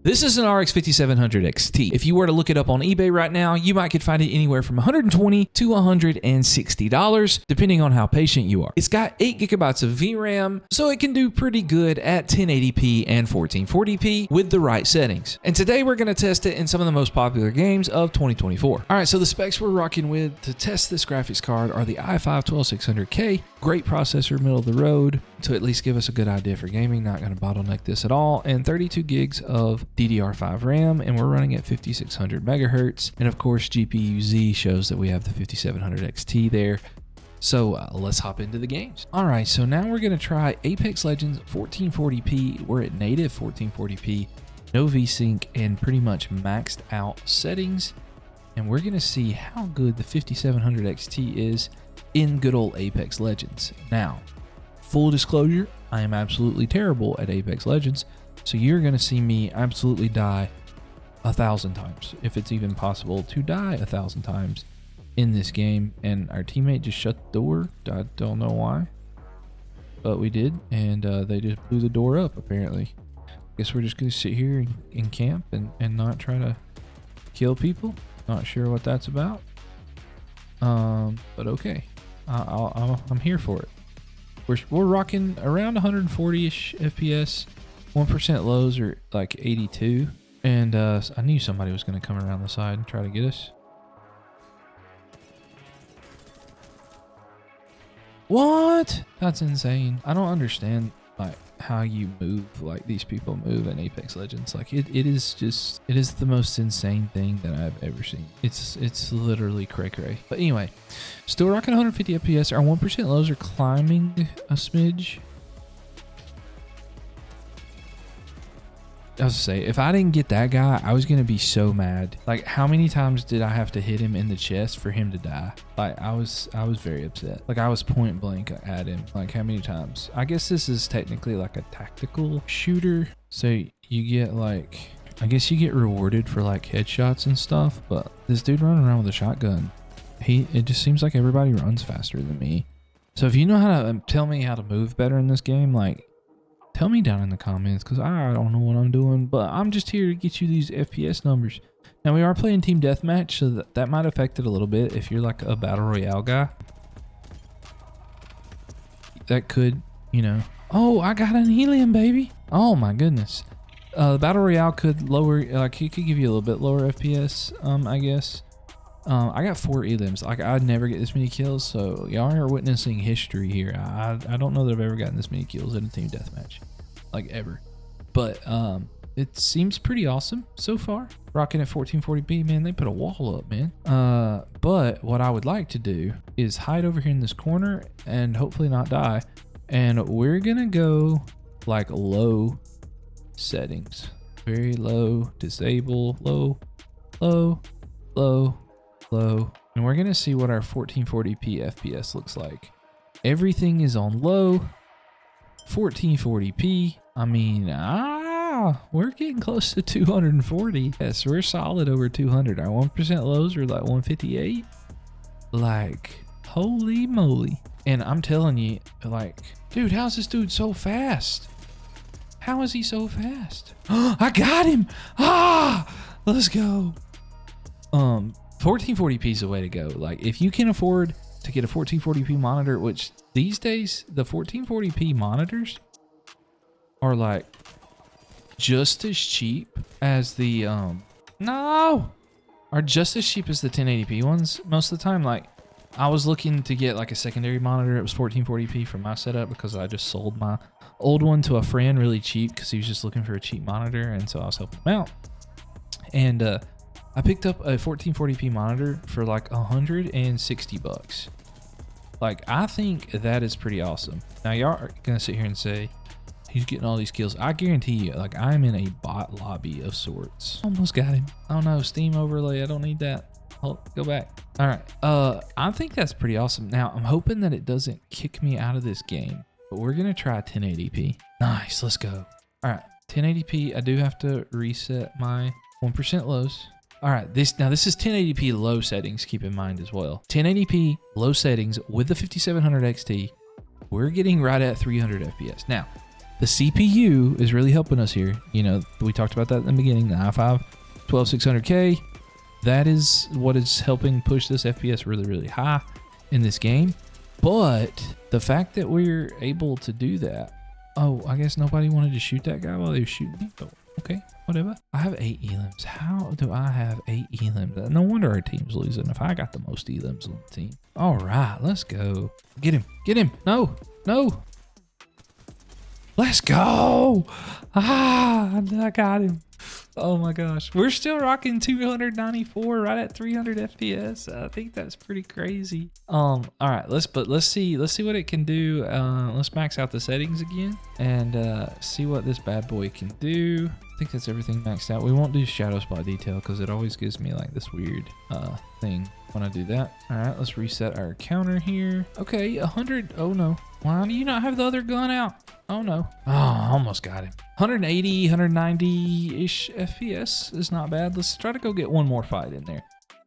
This is an RX 5700 XT. If you were to look it up on eBay right now, you might could find it anywhere from $120 to $160, depending on how patient you are. It's got 8 gigabytes of VRAM, so it can do pretty good at 1080p and 1440p with the right settings. And today we're going to test it in some of the most popular games of 2024. All right, so the specs we're rocking with to test this graphics card are the i5-12600K, great processor, middle of the road, to at least give us a good idea for gaming, not going to bottleneck this at all, and 32 gigs of DDR5 RAM, and we're running at 5600 megahertz. And of course, GPU-Z shows that we have the 5700 XT there. So let's hop into the games. All right, so now we're going to try Apex Legends 1440p. We're at native 1440p, no VSync, and pretty much maxed out settings. And we're going to see how good the 5700 XT is in good old Apex Legends. Now, full disclosure, I am absolutely terrible at Apex Legends, so you're going to see me absolutely die 1,000 times, if it's even possible to die 1,000 times in this game. And our teammate just shut the door. I don't know why, but we did, and they just blew the door up, apparently. Guess we're just going to sit here and camp and not try to kill people. Not sure what that's about, but okay. I'm here for it. We're rocking around 140-ish FPS. 1% lows are like 82. And I knew somebody was going to come around the side and try to get us. What? That's insane. I don't understand like how you move, like these people move in Apex Legends. Like it is the most insane thing that I've ever seen. It's literally cray cray. But anyway, still rocking 150 FPS. Our 1% lows are climbing a smidge. I was to say, if I didn't get that guy, I was gonna be so mad. Like, how many times did I have to hit him in the chest for him to die? Like, I was very upset. Like, I was point blank at him. Like, how many times? I guess this is technically like a tactical shooter, so you get like, I guess you get rewarded for like headshots and stuff. But this dude running around with a shotgun, it just seems like everybody runs faster than me. So if you know how to tell me how to move better in this game, like, tell me down in the comments, because I don't know what I'm doing, but I'm just here to get you these FPS numbers. Now, we are playing Team Deathmatch, so that might affect it a little bit if you're like a Battle Royale guy. That could, you know. Oh, I got an helium, baby. Oh, my goodness. The Battle Royale could lower, like, it could give you a little bit lower FPS, I guess. I got 4 elims. Like, I'd never get this many kills, so y'all are witnessing history here. I don't know that I've ever gotten this many kills in a team deathmatch, like ever. But it seems pretty awesome so far. Rocking at 1440p, man. They put a wall up, man. But what I would like to do is hide over here in this corner and hopefully not die. And we're gonna go like low settings, very low, disable, low, low, low, low, and we're gonna see what our 1440p FPS looks like. Everything is on low. 1440p. I mean, we're getting close to 240. Yes, we're solid over 200. Our 1% lows are like 158. Like, holy moly. And I'm telling you, like, dude, how's this dude so fast? How is he so fast? I got him. Let's go. 1440p is the way to go. Like, if you can afford to get a 1440p monitor, which these days the 1440p monitors are like just as cheap as the are just as cheap as the 1080p ones most of the time. Like, I was looking to get like a secondary monitor. It was 1440p for my setup because I just sold my old one to a friend really cheap because he was just looking for a cheap monitor, and so I was helping him out. And I picked up a 1440p monitor for like $160. Like, I think that is pretty awesome. Now, y'all are gonna sit here and say he's getting all these kills. I guarantee you, like, I'm in a bot lobby of sorts. Almost got him. Oh no, Steam overlay. I don't need that. Oh, go back. All right. I think that's pretty awesome. Now, I'm hoping that it doesn't kick me out of this game, but we're gonna try 1080p. Nice. Let's go. All right. 1080p. I do have to reset my 1% lows. All right, this is 1080p low settings, keep in mind as well. 1080p low settings with the 5700 XT, we're getting right at 300 FPS. Now, The CPU is really helping us here. You know, we talked about that in the beginning, the i5 12600K. That is what is helping push this FPS really, really high in this game. But the fact that we're able to do that, oh, I guess nobody wanted to shoot that guy while they were shooting me. Oh, okay, whatever. I have 8 elims. How do I have 8 elims? No wonder our team's losing if I got the most elims on the team. All right, let's go. Get him, get him. No, no. Let's go. Ah, I got him. Oh my gosh, we're still rocking 294 right at 300 FPS. I think that's pretty crazy. All right, let's see what it can do. Let's max out the settings again and see what this bad boy can do. I think that's everything maxed out. We won't do shadow spot detail because it always gives me like this weird thing when I do that. All right, let's reset our counter here. Okay, 100. Oh no, why do you not have the other gun out? Oh no. Oh, I almost got him. 180, 190-ish FPS is not bad. Let's try to go get one more fight in there.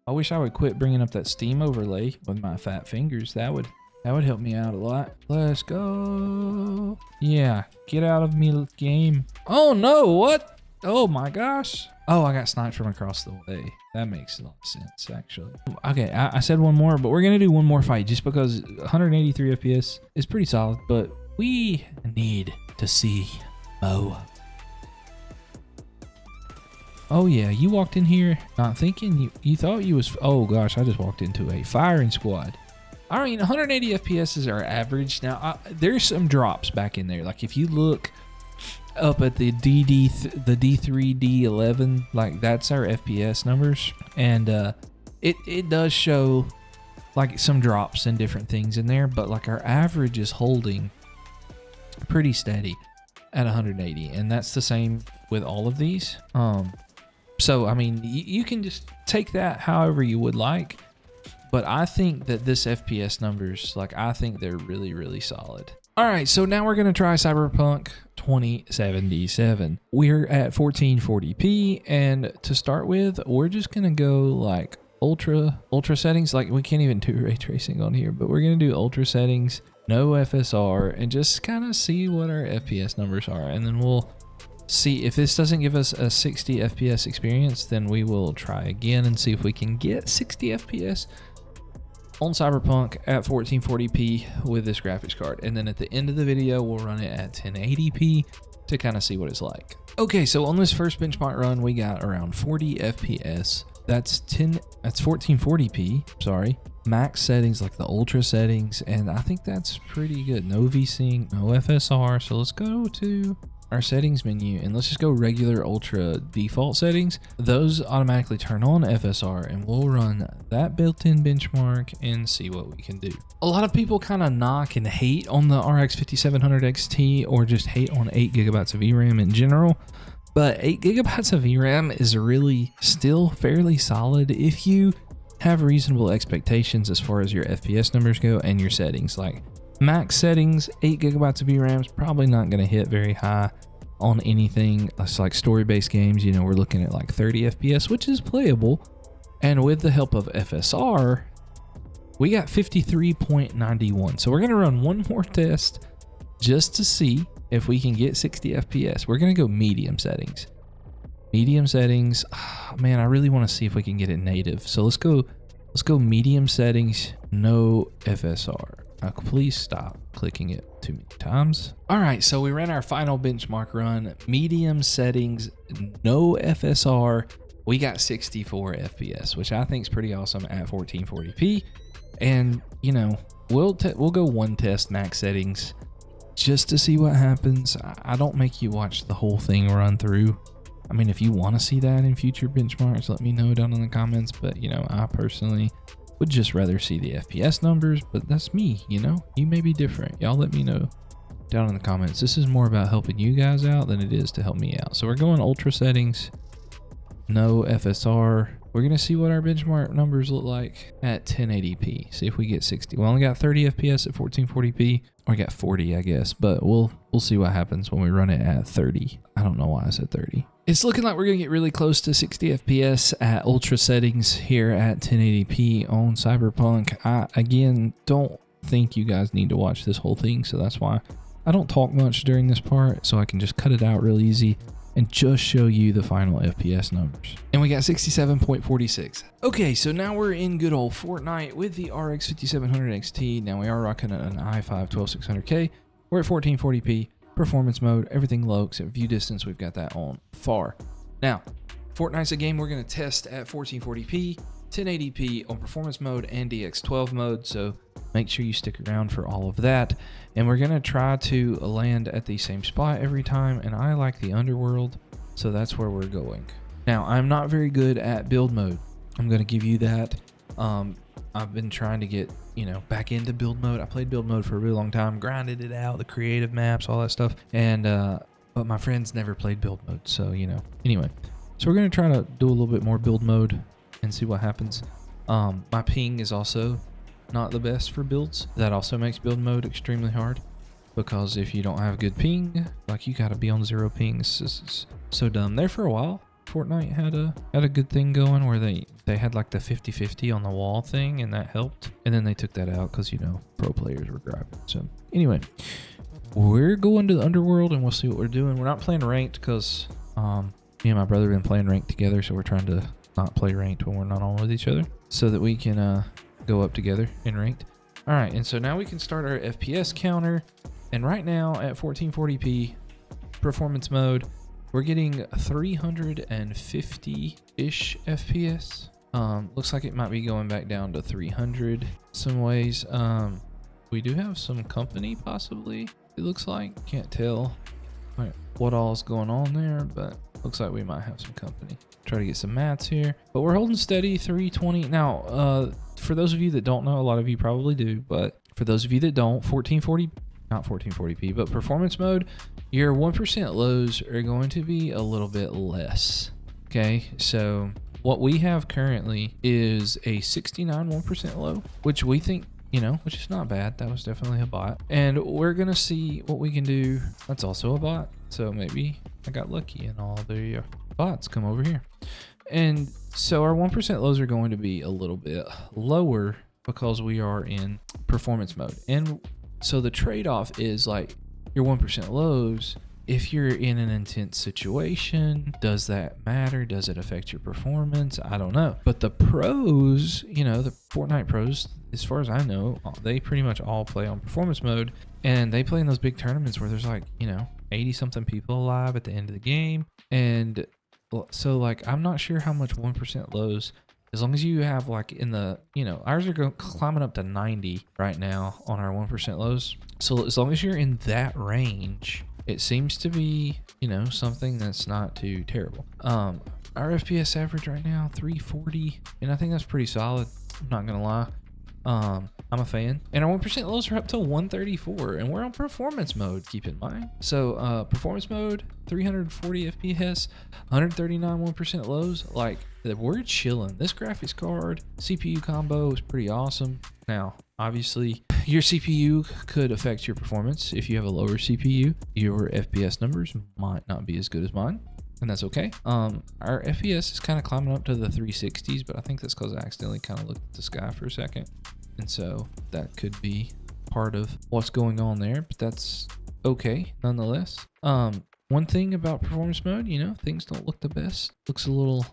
I wish I would quit bringing up that Steam overlay with my fat fingers. That would help me out a lot. Let's go. Yeah, get out of me game. Oh no, what? Oh my gosh. Oh, I got sniped from across the way. That makes a lot of sense, actually. Okay, I said one more, but we're gonna do one more fight just because 183 FPS is pretty solid, but we need to see Mo. Oh yeah, you walked in here not thinking. You thought you was, oh gosh, I just walked into a firing squad. All right, 180 FPS is our average. Now, there's some drops back in there. Like if you look up at the D3, D11, like that's our FPS numbers. And it does show like some drops and different things in there, but like our average is holding pretty steady at 180, and that's the same with all of these. So I mean, you can just take that however you would like, but I think that this FPS numbers, like I think they're really, really solid. All right, so now we're gonna try Cyberpunk 2077. We're at 1440p, and to start with, we're just gonna go like ultra settings. Like we can't even do ray tracing on here, but we're gonna do ultra settings, no FSR, and just kind of see what our FPS numbers are. And then we'll see if this doesn't give us a 60 FPS experience, then we will try again and see if we can get 60 FPS on Cyberpunk at 1440p with this graphics card. And then at the end of the video, we'll run it at 1080p to kind of see what it's like. Okay, so on this first benchmark run, we got around 40 FPS. That's 1440p, sorry. Max settings, like the ultra settings, and I think that's pretty good. No VSync, no FSR. So let's go to our settings menu and let's just go regular ultra default settings. Those automatically turn on FSR, and we'll run that built-in benchmark and see what we can do. A lot of people kind of knock and hate on the RX 5700 XT or just hate on 8 gigabytes of VRAM in general. But 8 gigabytes of VRAM is really still fairly solid if you have reasonable expectations as far as your FPS numbers go and your settings. Like max settings, 8 gigabytes of VRAM is probably not going to hit very high on anything. It's like story-based games, you know, we're looking at like 30 FPS, which is playable. And with the help of FSR, we got 53.91. So we're going to run one more test just to see if we can get 60 FPS. We're going to go medium settings. Medium settings. Oh, man, I really want to see if we can get it native. So let's go medium settings, no FSR. Now, please stop clicking it too many times. All right, so we ran our final benchmark run. Medium settings, no FSR. We got 64 FPS, which I think is pretty awesome at 1440p. And you know, we'll go one test max settings just to see what happens. I don't make you watch the whole thing run through. I mean, if you want to see that in future benchmarks, let me know down in the comments. But you know, I personally would just rather see the FPS numbers, but that's me, you know? You may be different. Y'all let me know down in the comments. This is more about helping you guys out than it is to help me out. So we're going ultra settings, no FSR. We're gonna see what our benchmark numbers look like at 1080p. See if we get 60. We only got 30 FPS at 1440p, or I got 40, I guess, but we'll see what happens when we run it at 30. I don't know why I said 30. It's looking like we're gonna get really close to 60 FPS at ultra settings here at 1080p on Cyberpunk. I again don't think you guys need to watch this whole thing, so that's why I don't talk much during this part, so I can just cut it out real easy and just show you the final FPS numbers. And we got 67.46. Okay, so now we're in good old Fortnite with the RX 5700 XT. Now we are rocking an i5 12600K. We're at 1440p, performance mode, everything low except view distance. We've got that on far. Now, Fortnite's a game we're going to test at 1440p, 1080p on performance mode and DX12 mode, so make sure you stick around for all of that. And we're going to try to land at the same spot every time, and I like the underworld, so that's where we're going. Now, I'm not very good at build mode. I'm going to give you that. I've been trying to get, back into build mode. I played build mode for a really long time, grinded it out, the creative maps, all that stuff, and but my friends never played build mode, so, Anyway, so we're going to try to do a little bit more build mode and see what happens. My ping is also not the best for builds. That also makes build mode extremely hard, because if you don't have good ping, like, you gotta be on 0 ping. This is so dumb. There for a while, Fortnite had a good thing going where they had like the 50-50 on the wall thing, and that helped. And then they took that out because pro players were grabbing. So anyway, we're going to the underworld and we'll see what we're doing. We're not playing ranked because me and my brother have been playing ranked together, so we're trying to not play ranked when we're not on with each other, so that we can go up together in ranked. All right, and so now we can start our FPS counter, and right now at 1440p performance mode, we're getting 350-ish FPS. Looks like it might be going back down to 300 some ways. We do have some company possibly, it looks like. Can't tell what all is going on there, but looks like we might have some company. Try to get some mats here, but we're holding steady 320. Now, for those of you that don't know, a lot of you probably do, but for those of you that don't, not 1440p, but performance mode, your 1% lows are going to be a little bit less. Okay, so what we have currently is a 69 1% low, which we think, which is not bad. That was definitely a bot. And we're going to see what we can do. That's also a bot. So maybe I got lucky and all the bots come over here. And so our 1% lows are going to be a little bit lower because we are in performance mode. And so the trade-off is like your 1% lows. If you're in an intense situation, does that matter? Does it affect your performance? I don't know. But the pros, the Fortnite pros, as far as I know, they pretty much all play on performance mode, and they play in those big tournaments where there's like, 80 something people alive at the end of the game. And so like, I'm not sure how much 1% lows, as long as you have like in the, ours are climbing up to 90 right now on our 1% lows. So as long as you're in that range, it seems to be, something that's not too terrible. Our FPS average right now, 340, and I think that's pretty solid. I'm not gonna lie. I'm a fan. And our 1% lows are up to 134, and we're on performance mode, keep in mind. So performance mode, 340 FPS, 139 1% lows. Like, we're chilling. This graphics card CPU combo is pretty awesome. Now, obviously, your CPU could affect your performance. If you have a lower CPU, your FPS numbers might not be as good as mine, and that's okay. Our FPS is kind of climbing up to the 360s, but I think that's because I accidentally kind of looked at the sky for a second, and so that could be part of what's going on there, but that's okay nonetheless. One thing about performance mode, things don't look the best. Looks a little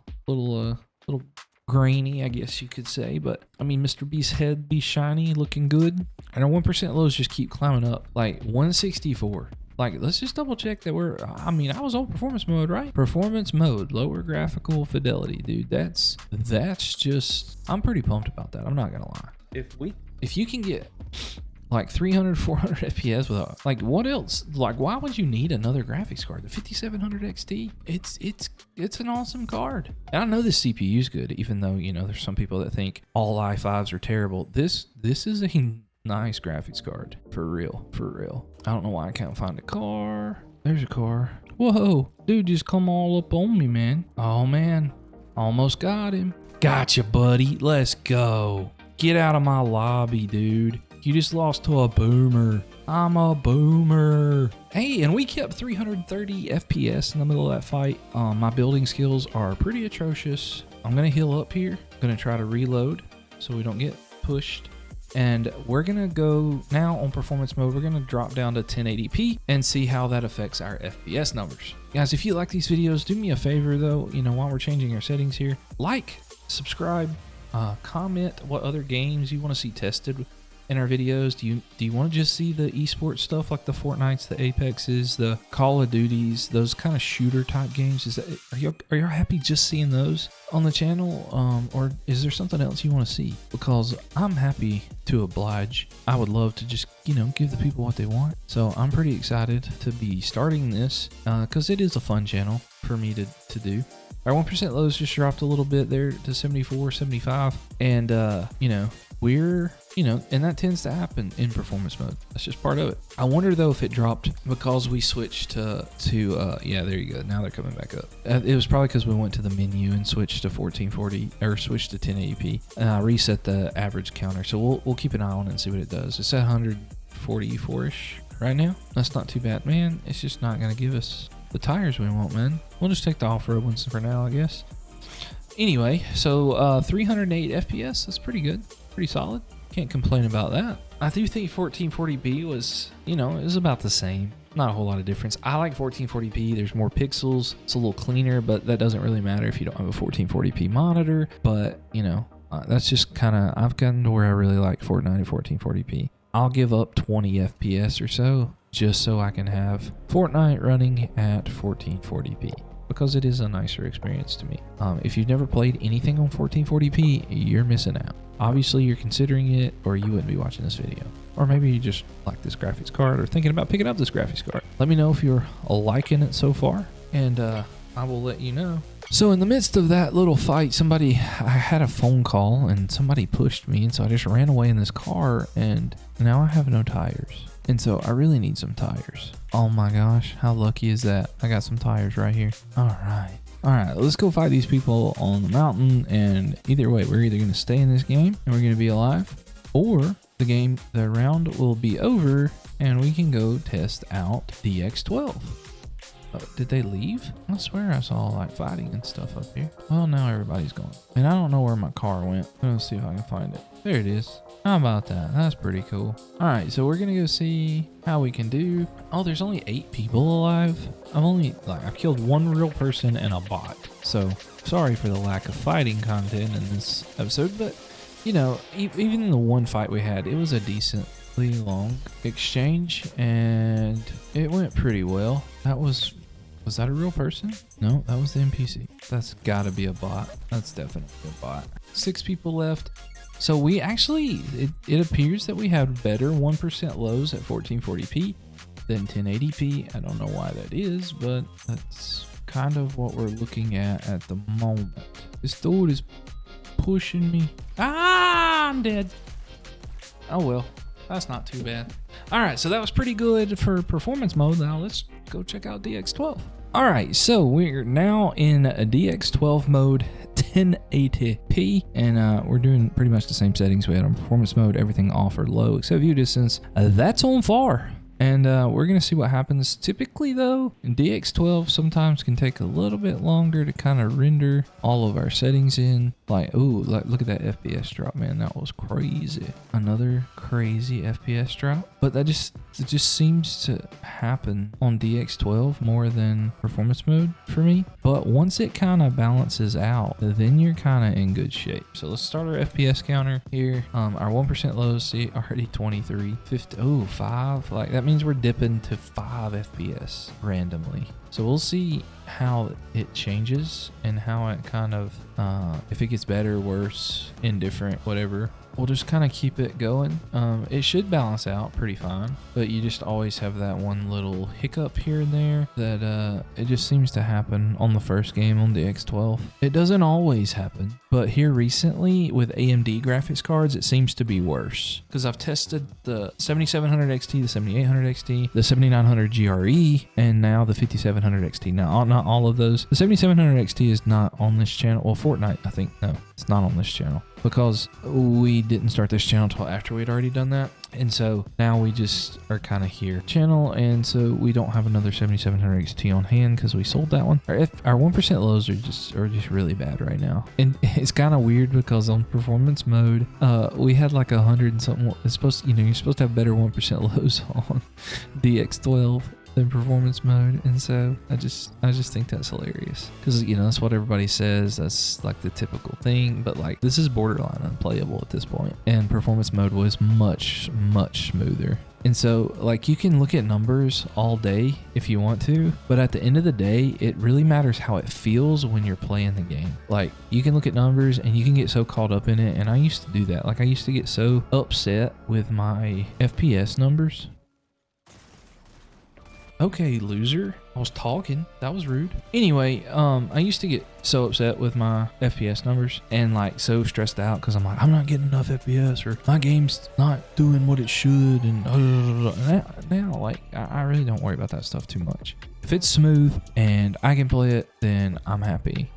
grainy, I guess you could say, but I mean, Mr. Beast's head be shiny, looking good, and our 1% lows just keep climbing up, like 164. Like, let's just double check that I was on performance mode, right? Performance mode, lower graphical fidelity, dude. That's just, I'm pretty pumped about that. I'm not gonna lie. If you can get like 300, 400 FPS without, like, what else? Like, why would you need another graphics card? The 5700 XT, it's an awesome card. And I know this CPU is good, even though, there's some people that think all i5s are terrible. This is a nice graphics card, for real. I don't know why I can't find a car. There's a car. Whoa, dude, just come all up on me, man. Oh man, almost got him. Gotcha, buddy. Let's go. Get out of my lobby, dude. You just lost to a boomer. I'm a boomer. Hey, and we kept 330 FPS in the middle of that fight. My building skills are pretty atrocious. I'm gonna heal up here. I'm gonna try to reload so we don't get pushed. And we're gonna go now on performance mode. We're gonna drop down to 1080p and see how that affects our FPS numbers. Guys, if you like these videos, do me a favor though, you know, while we're changing our settings here, like, subscribe, comment what other games you want to see tested in our videos. Do you want to just see the esports stuff like the Fortnites, the Apexes, the Call of Duties, those kind of shooter type games? Are you happy just seeing those on the channel, or is there something else you want to see? Because I'm happy to oblige. I would love to just, you know, give the people what they want. So I'm pretty excited to be starting this because it is a fun channel for me to do. Our 1% lows just dropped a little bit there to 74, 75, and you know, and that tends to happen in performance mode. That's just part of it. I wonder though if it dropped because we switched to yeah, there you go. Now they're coming back up. It was probably because we went to the menu and switched to 1440 or switched to 1080p, and I reset the average counter. So we'll keep an eye on it and see what it does. It's at 144-ish right now. That's not too bad, man. It's just not gonna give us the tires we want, man. We'll just take the off-road ones for now, I guess. Anyway, so 308 FPS. That's pretty good. Pretty solid. Can't complain about that. I do think 1440p was, you know, it was about the same. Not a whole lot of difference. I like 1440p. There's more pixels. It's a little cleaner, but that doesn't really matter if you don't have a 1440p monitor. But, you know, that's just kind of, I've gotten to where I really like Fortnite at 1440p. I'll give up 20 FPS or so just so I can have Fortnite running at 1440p. Because it is a nicer experience to me. If you've never played anything on 1440p, you're missing out. Obviously, you're considering it, or you wouldn't be watching this video. Or maybe you just like this graphics card, or thinking about picking up this graphics card. Let me know if you're liking it so far, and I will let you know. So in the midst of that little fight, I had a phone call, and somebody pushed me, and so I just ran away in this car, and now I have no tires. And so I really need some tires. Oh my gosh, how lucky is that? I got some tires right here. All right, let's go fight these people on the mountain. And either way, we're either going to stay in this game and we're going to be alive, or the round will be over and we can go test out the X12. Did they leave? I swear I saw like fighting and stuff up here. Well, now everybody's gone. And I don't know where my car went. Let's see if I can find it. There it is. How about that? That's pretty cool. All right, so we're gonna go see how we can do. Oh, there's only 8 people alive. I've killed 1 real person and a bot. So sorry for the lack of fighting content in this episode, but you know, even in the one fight we had, it was a decently long exchange and it went pretty well. Was that a real person? No, that was the NPC. That's gotta be a bot. That's definitely a bot. 6 people left. So we actually, it appears that we have better 1% lows at 1440p than 1080p. I don't know why that is, but that's kind of what we're looking at the moment. This dude is pushing me. Ah, I'm dead. Oh well, that's not too bad. All right, so that was pretty good for performance mode. Now let's go check out DX12. All right, so we're now in a DX12 mode, 1080p, and we're doing pretty much the same settings we had on performance mode, everything off or low except view distance. That's on far. And we're going to see what happens. Typically, though, DX12 sometimes can take a little bit longer to kind of render all of our settings in. Like, ooh, look at that FPS drop, man. That was crazy. Another crazy FPS drop. But it just seems to happen on DX12 more than performance mode for me. But once it kind of balances out, then you're kind of in good shape. So let's start our FPS counter here. Our 1% lows, see, already 23, 50, oh, 5. Like, that means we're dipping to 5 FPS randomly. So we'll see how it changes and how it kind of, if it gets better, worse, indifferent, whatever. We'll just kind of keep it going. It should balance out pretty fine, but you just always have that one little hiccup here and there that it just seems to happen on the first game on the X12. It doesn't always happen, but here recently with AMD graphics cards, it seems to be worse because I've tested the 7700 XT, the 7800 XT, the 7900 GRE, and now the 5700 XT. Now, not all of those. The 7700 XT is not on this channel. Well, Fortnite, I think, no, it's not on this channel. because we didn't start this channel until after we'd already done that. And so now we just are kind of here channel, and so we don't have another 7700 XT on hand because we sold that one. Our 1% lows are just really bad right now, and it's kind of weird because on performance mode, we had like 100 and something. It's supposed to, you're supposed to have better 1% lows on DX12 than performance mode, and so I just think that's hilarious because that's what everybody says. That's like the typical thing, but like this is borderline unplayable at this point, and performance mode was much smoother. And so like you can look at numbers all day if you want to, but at the end of the day, it really matters how it feels when you're playing the game. Like you can look at numbers and you can get so caught up in it, and I used to do that. Like I used to get so upset with my FPS numbers. Okay, loser. I was talking. That was rude. Anyway, I used to get so upset with my FPS numbers and like so stressed out because I'm like, I'm not getting enough FPS, or my game's not doing what it should. And now like, I really don't worry about that stuff too much. If it's smooth and I can play it, then I'm happy.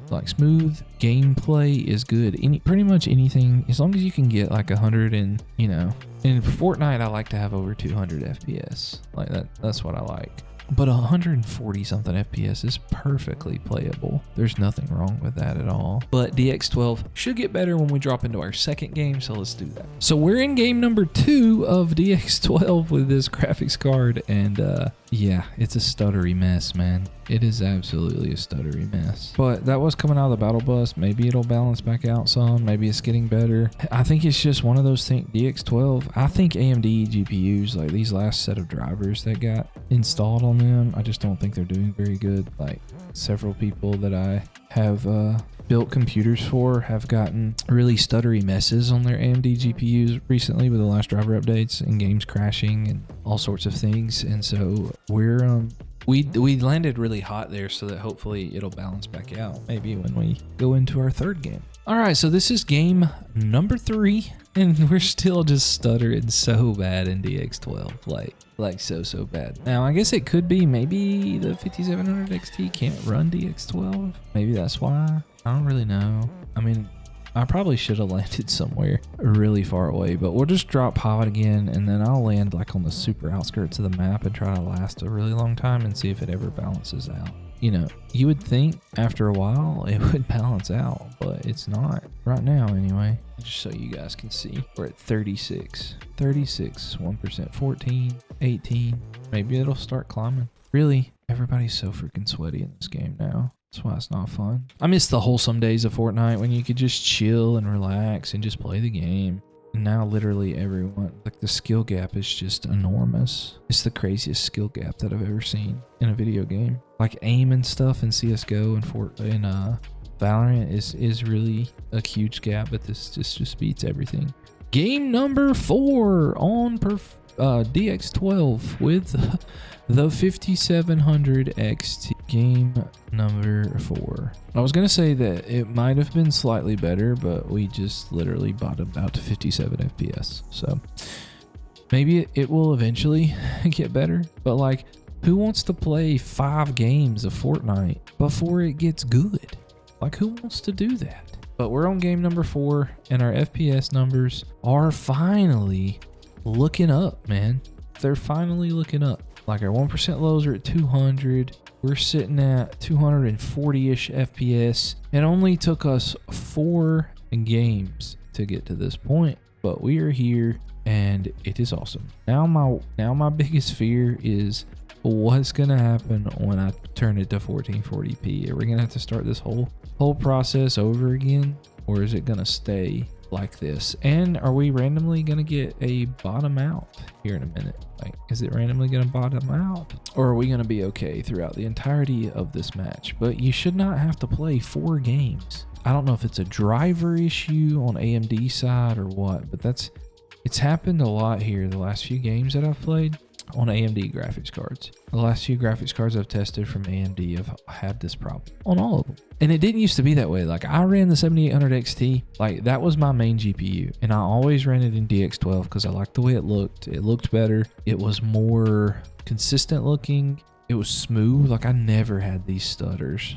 Like smooth gameplay is good. Pretty much anything, as long as you can get like 100 and, in Fortnite, I like to have over 200 FPS. Like that's what I like. But 140 something FPS is perfectly playable. There's nothing wrong with that at all. But DX12 should get better when we drop into our second game, so let's do that. So we're in game number 2 of DX12 with this graphics card, and yeah, it's a stuttery mess, man. It is absolutely a stuttery mess. But that was coming out of the battle bus. Maybe it'll balance back out some. Maybe it's getting better. I think it's just one of those things. DX12, I think AMD GPUs, like these last set of drivers that got installed on them, I just don't think they're doing very good. Like several people that I have built computers for have gotten really stuttery messes on their AMD GPUs recently with the last driver updates and games crashing and all sorts of things. And so we're we landed really hot there, so that hopefully it'll balance back out maybe when we go into our third game. All right, so this is game number 3, and we're still just stuttering so bad in DX12, like so bad. Now I guess it could be maybe the 5700 XT can't run DX12. Maybe that's why. I don't really know. I mean, I probably should have landed somewhere really far away, but we'll just drop pod again, and then I'll land like on the super outskirts of the map and try to last a really long time and see if it ever balances out. You would think after a while it would balance out, but it's not right now anyway. Just so you guys can see, we're at 36, 1%, 14, 18. Maybe it'll start climbing. Really, everybody's so freaking sweaty in this game now. That's why it's not fun. I miss the wholesome days of Fortnite when you could just chill and relax and just play the game. And now literally everyone, like the skill gap is just enormous. It's the craziest skill gap that I've ever seen in a video game. Like aim and stuff in CSGO and Valorant is really a huge gap, but this just beats everything. Game number 4 on DX12 with the 5700 XT. Game number 4. I was gonna say that it might have been slightly better, but we just literally bottomed out to 57 FPS. So maybe it will eventually get better, but like, who wants to play 5 games of Fortnite before it gets good? Like, who wants to do that? But we're on game number 4, and our FPS numbers are finally looking up, man. They're finally looking up. Like our 1% lows are at 200. We're sitting at 240-ish FPS. It only took us 4 games to get to this point, but we are here and it is awesome. Now my biggest fear is what's gonna happen when I turn it to 1440p. Are we gonna have to start this whole process over again, or is it gonna stay like this? And are we randomly gonna get a bottom out here in a minute? Like, is it randomly gonna bottom out, or are we gonna be okay throughout the entirety of this match? But you should not have to play 4 games. I don't know if it's a driver issue on AMD side or what, but it's happened a lot here the last few games that I've played on AMD graphics cards. The last few graphics cards I've tested from AMD have had this problem on all of them. And it didn't used to be that way. Like, I ran the 7800 XT, like that was my main GPU, and I always ran it in DX12 because I liked the way it looked. It looked better. It was more consistent looking. It was smooth. Like, I never had these stutters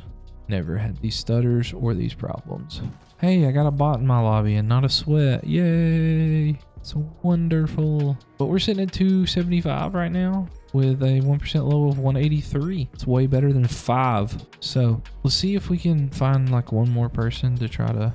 Never had these stutters or these problems. Hey, I got a bot in my lobby and not a sweat. Yay. It's wonderful. But we're sitting at 275 right now with a 1% low of 183. It's way better than 5. So we'll see if we can find like one more person to try to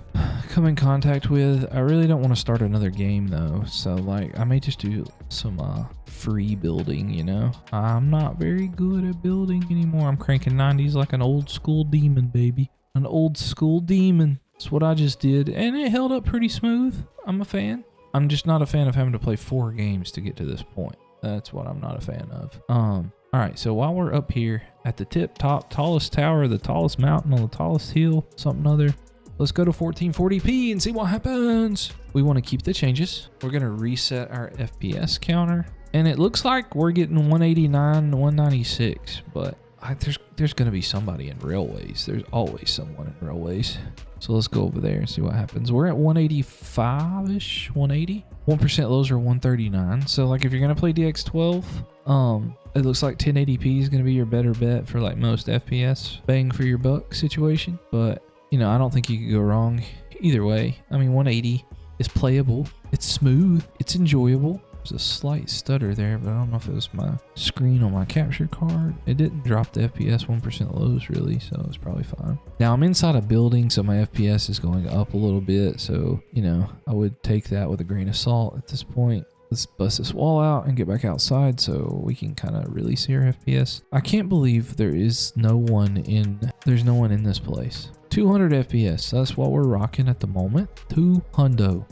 come in contact with. I really don't want to start another game though. So like I may just do some free building, you know. I'm not very good at building anymore. I'm cranking 90s like an old school demon, baby. An old school demon. That's what I just did. And it held up pretty smooth. I'm a fan. I'm just not a fan of having to play 4 games to get to this point. That's what I'm not a fan of. All right, so while we're up here at the top tallest tower, the tallest mountain on the tallest hill, something other, let's go to 1440p and see what happens. We want to keep the changes. We're going to reset our FPS counter. And it looks like we're getting 189, 196, but there's going to be somebody in railways. There's always someone in railways. So let's go over there and see what happens. We're at 185-ish, 180. 1% lows are 139. So like if you're going to play DX12, it looks like 1080p is going to be your better bet for like most FPS bang for your buck situation. But, you know, I don't think you could go wrong either way. I mean, 180 is playable. It's smooth. It's enjoyable. There's a slight stutter there, but I don't know if it was my screen on my capture card. It didn't drop the FPS 1% lows really, so it's probably fine. Now I'm inside a building, so my FPS is going up a little bit. So, you know, I would take that with a grain of salt at this point. Let's bust this wall out and get back outside so we can kind of really see our FPS. I can't believe there's no one in this place. 200 FPS, that's what we're rocking at the moment. 200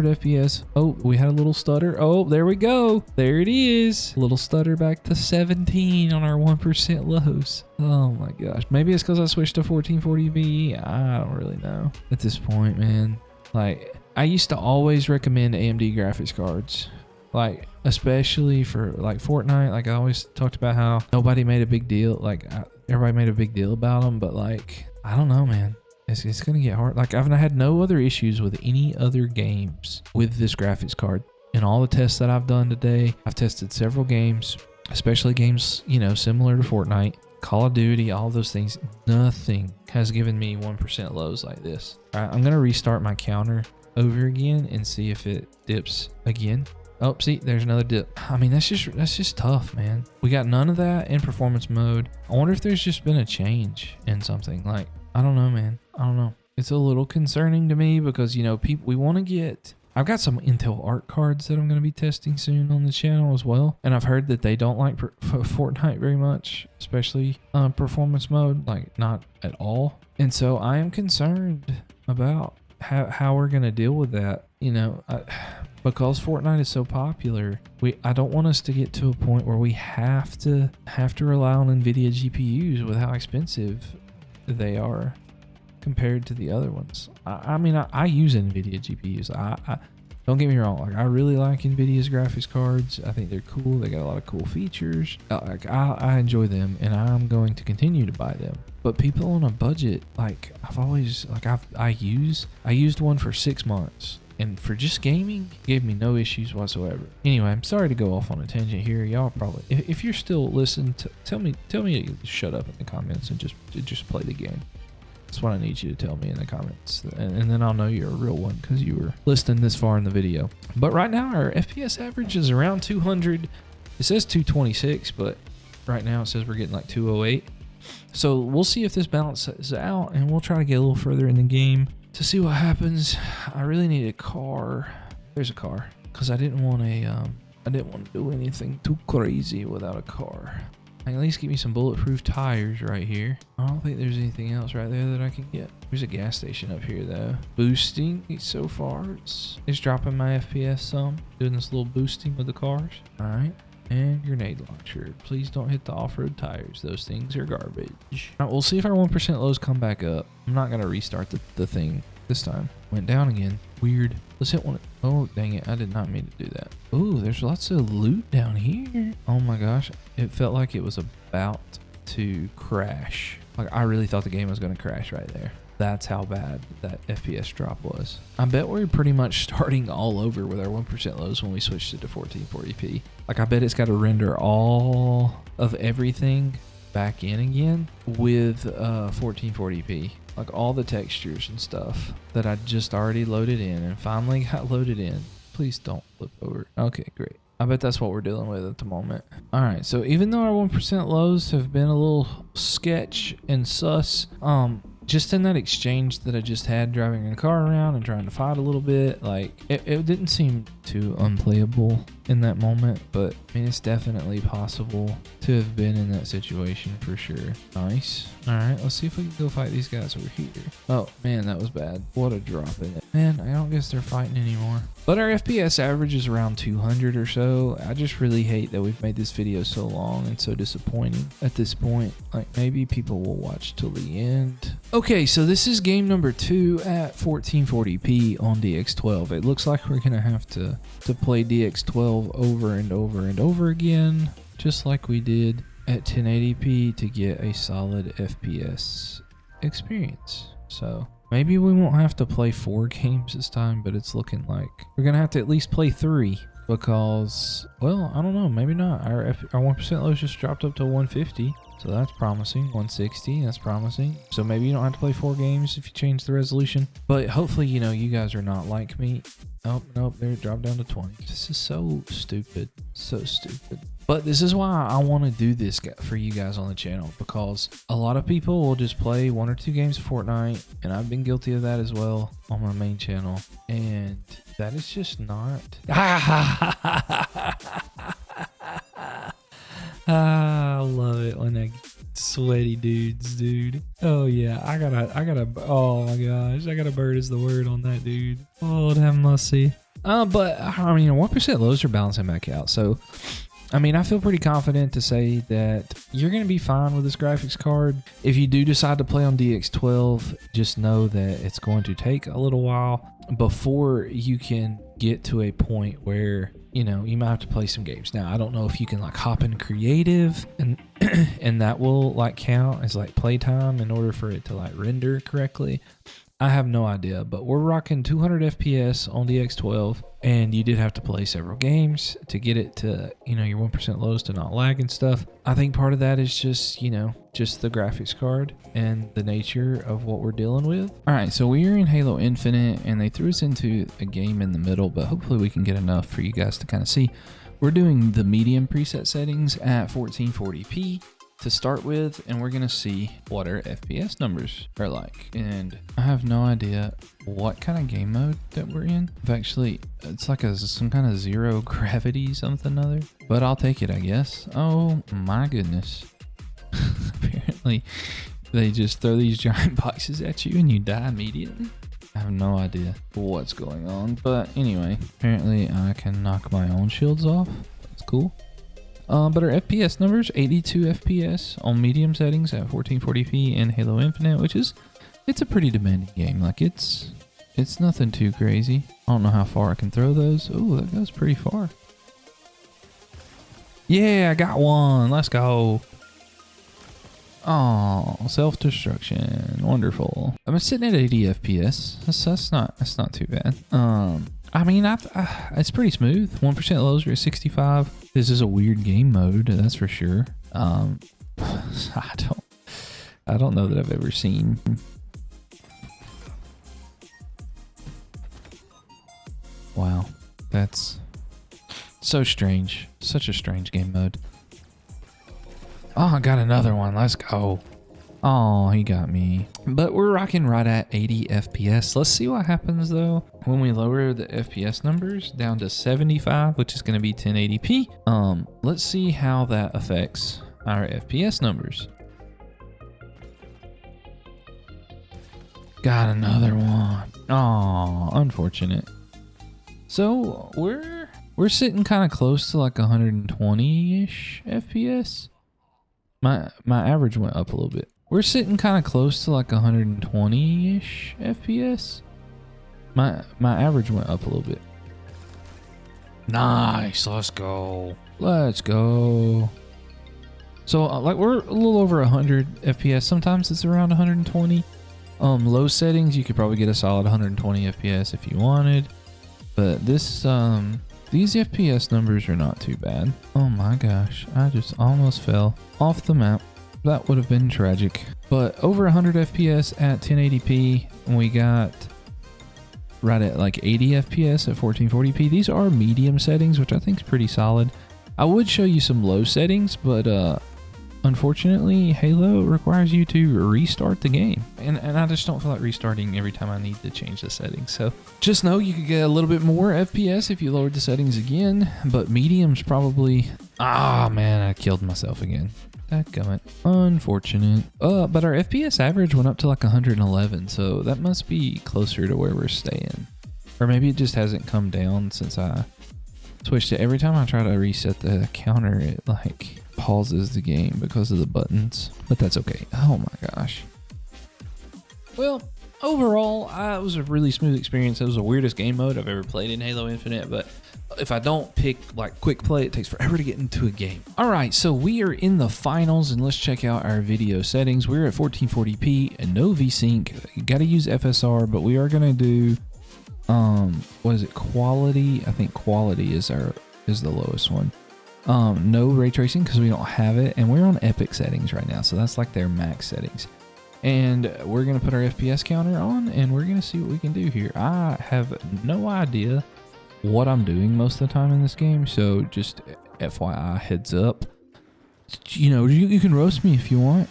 FPS. Oh, we had a little stutter. Oh, there we go. There it is. A little stutter back to 17 on our 1% lows. Oh my gosh. Maybe it's because I switched to 1440p. I don't really know at this point, man. Like, I used to always recommend AMD graphics cards. Like, especially for like Fortnite. Like, I always talked about how nobody made a big deal. Like, everybody made a big deal about them. But like, I don't know, man. It's going to get hard. Like, I've had no other issues with any other games with this graphics card. In all the tests that I've done today, I've tested several games, especially games, you know, similar to Fortnite, Call of Duty, all those things. Nothing has given me 1% lows like this. All right, I'm going to restart my counter over again and see if it dips again. Oh, see, there's another dip. I mean, that's just tough, man. We got none of that in performance mode. I wonder if there's just been a change in something. Like, I don't know, man. I don't know. It's a little concerning to me because, you know, we want to get... I've got some Intel Arc cards that I'm going to be testing soon on the channel as well. And I've heard that they don't like Fortnite very much, especially performance mode, like not at all. And so I am concerned about how we're going to deal with that, you know, because Fortnite is so popular. I don't want us to get to a point where we have to rely on NVIDIA GPUs with how expensive they are compared to the other ones. I mean, I use NVIDIA GPUs. I don't get me wrong. Like, I really like NVIDIA's graphics cards. I think they're cool. They got a lot of cool features. Like, I enjoy them, and I'm going to continue to buy them. But people on a budget, like, I used one for 6 months. And for just gaming, it gave me no issues whatsoever. Anyway, I'm sorry to go off on a tangent here. Y'all probably, if you're still listening, tell me to shut up in the comments and just play the game. That's what I need you to tell me in the comments. And then I'll know you're a real one because you were listening this far in the video. But right now, our FPS average is around 200. It says 226, but right now it says we're getting like 208. So we'll see if this balances out, and we'll try to get a little further in the game to see what happens. I really need a car. There's a car, because I didn't want to do anything too crazy without a car. I can at least get me some bulletproof tires right here. I don't think there's anything else right there that I can get. There's a gas station up here though. Boosting so far, it's dropping my FPS some. Doing this little boosting with the cars. All right. And grenade launcher. Please don't hit the off-road tires. Those things are garbage. All right, we'll see if our 1% lows come back up. I'm not going to restart the thing this time. Went down again. Weird. Let's hit one. Oh, dang it. I did not mean to do that. Oh, there's lots of loot down here. Oh my gosh. It felt like it was about to crash. Like, I really thought the game was going to crash right there. That's how bad that FPS drop was. I bet we're pretty much starting all over with our 1% lows when we switched it to 1440p. Like, I bet it's got to render all of everything back in again with 1440p. Like all the textures and stuff that I just already loaded in and finally got loaded in. Please don't flip over. Okay, great. I bet that's what we're dealing with at the moment. All right, so even though our 1% lows have been a little sketch and sus, just in that exchange that I just had driving a car around and trying to fight a little bit, like it didn't seem too unplayable in that moment, but I mean, it's definitely possible to have been in that situation for sure. Nice. All right, let's see if we can go fight these guys over here. Oh man, that was bad. What a drop in it. Man, I don't guess they're fighting anymore. But our FPS average is around 200 or so. I just really hate that we've made this video so long and so disappointing at this point. Like maybe people will watch till the end. Okay, so this is game number 2 at 1440p on DX12. It looks like we're gonna have to play DX12 over and over and over again, just like we did at 1080p to get a solid FPS experience. So maybe we won't have to play 4 games this time, but it's looking like we're gonna have to at least play 3 because, well, I don't know, maybe not. Our 1% lows just dropped up to 150. So that's promising. 160, that's promising. So maybe you don't have to play 4 games if you change the resolution. But hopefully, you know, you guys are not like me. Oh, nope, there, dropped down to 20. This is so stupid. So stupid. But this is why I want to do this for you guys on the channel, because a lot of people will just play 1 or 2 games of Fortnite, and I've been guilty of that as well on my main channel. And that is just not... I love it when I get sweaty dudes, dude. Oh yeah, I gotta, oh my gosh, I got a bird is the word on that, dude. Lord have mercy. But I mean, 1% lows are balancing back out. So, I mean, I feel pretty confident to say that you're going to be fine with this graphics card. If you do decide to play on DX12, just know that it's going to take a little while before you can get to a point where, you know, you might have to play some games. Now, I don't know if you can like hop in creative and and that will like count as like playtime in order for it to like render correctly. I have no idea, but we're rocking 200 FPS on DX12, and you did have to play several games to get it to, you know, your 1% lows to not lag and stuff. I think part of that is just, you know, just the graphics card and the nature of what we're dealing with. All right, so we are in Halo Infinite, and they threw us into a game in the middle, but hopefully we can get enough for you guys to kind of see. We're doing the medium preset settings at 1440p. To start with, and we're gonna see what our FPS numbers are like. And I have no idea what kind of game mode that we're in. Actually, it's like some kind of zero gravity something other, but I'll take it, I guess. Oh my goodness. Apparently they just throw these giant boxes at you and you die immediately. I have no idea what's going on, but anyway, apparently I can knock my own shields off. That's cool. But our FPS numbers, 82 FPS on medium settings at 1440p in Halo Infinite, which is, it's a pretty demanding game. Like it's nothing too crazy. I don't know how far I can throw those. Oh, that goes pretty far. Yeah, I got one. Let's go. Oh, self-destruction. Wonderful. I'm sitting at 80 FPS. That's not too bad. I mean, it's pretty smooth. 1% lows are at 65. This is a weird game mode, that's for sure. I don't know that I've ever seen. Wow, that's so strange. Such a strange game mode. Oh, I got another one. Let's go. Oh, he got me. But we're rocking right at 80 FPS. Let's see what happens though when we lower the FPS numbers down to 75, which is going to be 1080p. Let's see how that affects our FPS numbers. Got another one. Oh, unfortunate. So we're sitting kind of close to like 120-ish FPS. My average went up a little bit. We're sitting kind of close to like 120-ish FPS. My average went up a little bit. Nice, let's go. Let's go. So like we're a little over 100 FPS. Sometimes it's around 120. Low settings, you could probably get a solid 120 FPS if you wanted. But this these FPS numbers are not too bad. Oh my gosh, I just almost fell off the map. That would have been tragic. But over 100 FPS at 1080p, and we got right at like 80 FPS at 1440p. These are medium settings, which I think is pretty solid. I would show you some low settings, but unfortunately, Halo requires you to restart the game. And I just don't feel like restarting every time I need to change the settings. So just know you could get a little bit more FPS if you lowered the settings again, but medium's probably... Ah, man, I killed myself again. Dadgummit. Unfortunate. But our FPS average went up to like 111, so that must be closer to where we're staying. Or maybe it just hasn't come down since I switched it. Every time I try to reset the counter, it like pauses the game because of the buttons, but that's okay. Oh my gosh. Well, overall, it was a really smooth experience. It was the weirdest game mode I've ever played in Halo Infinite, but if I don't pick like quick play, it takes forever to get into a game. All right, so we are in the finals, and let's check out our video settings. We're at 1440p and no VSync. You got to use FSR, but we are gonna do what is it? Quality. I think quality is the lowest one. No ray tracing because we don't have it, and we're on epic settings right now, so that's like their max settings. And we're gonna put our FPS counter on, and we're gonna see what we can do here. I have no idea what I'm doing most of the time in this game, so just FYI, heads up. You know, you can roast me if you want,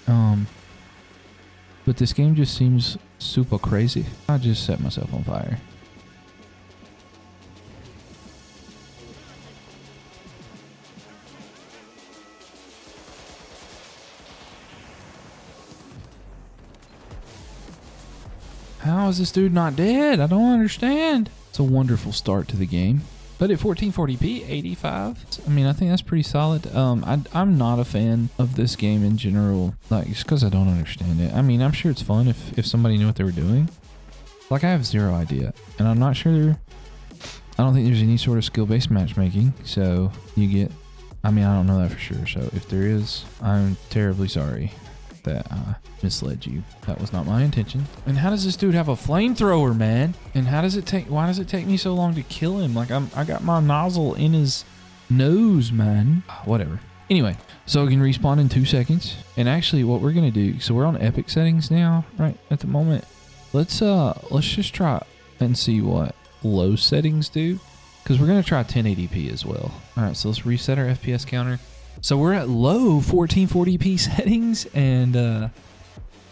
but this game just seems super crazy. I just set myself on fire. How is this dude not dead? I don't understand. It's a wonderful start to the game. But at 1440p, 85. I mean, I think that's pretty solid. I'm not a fan of this game in general, like just because I don't understand it. I mean, I'm sure it's fun if somebody knew what they were doing. Like, I have zero idea, and I'm not sure. I don't think there's any sort of skill-based matchmaking. So you get. I mean, I don't know that for sure. So if there is, I'm terribly sorry that I misled you. That was not my intention. And how does this dude have a flamethrower, man? And why does it take me so long to kill him? Like, I got my nozzle in his nose, man. Whatever. Anyway, so we can respawn in 2 seconds. And actually what we're gonna do, so we're on epic settings now, right at the moment. Let's just try and see what low settings do, because we're gonna try 1080p as well. All right, so let's reset our FPS counter. So we're at low 1440p settings, and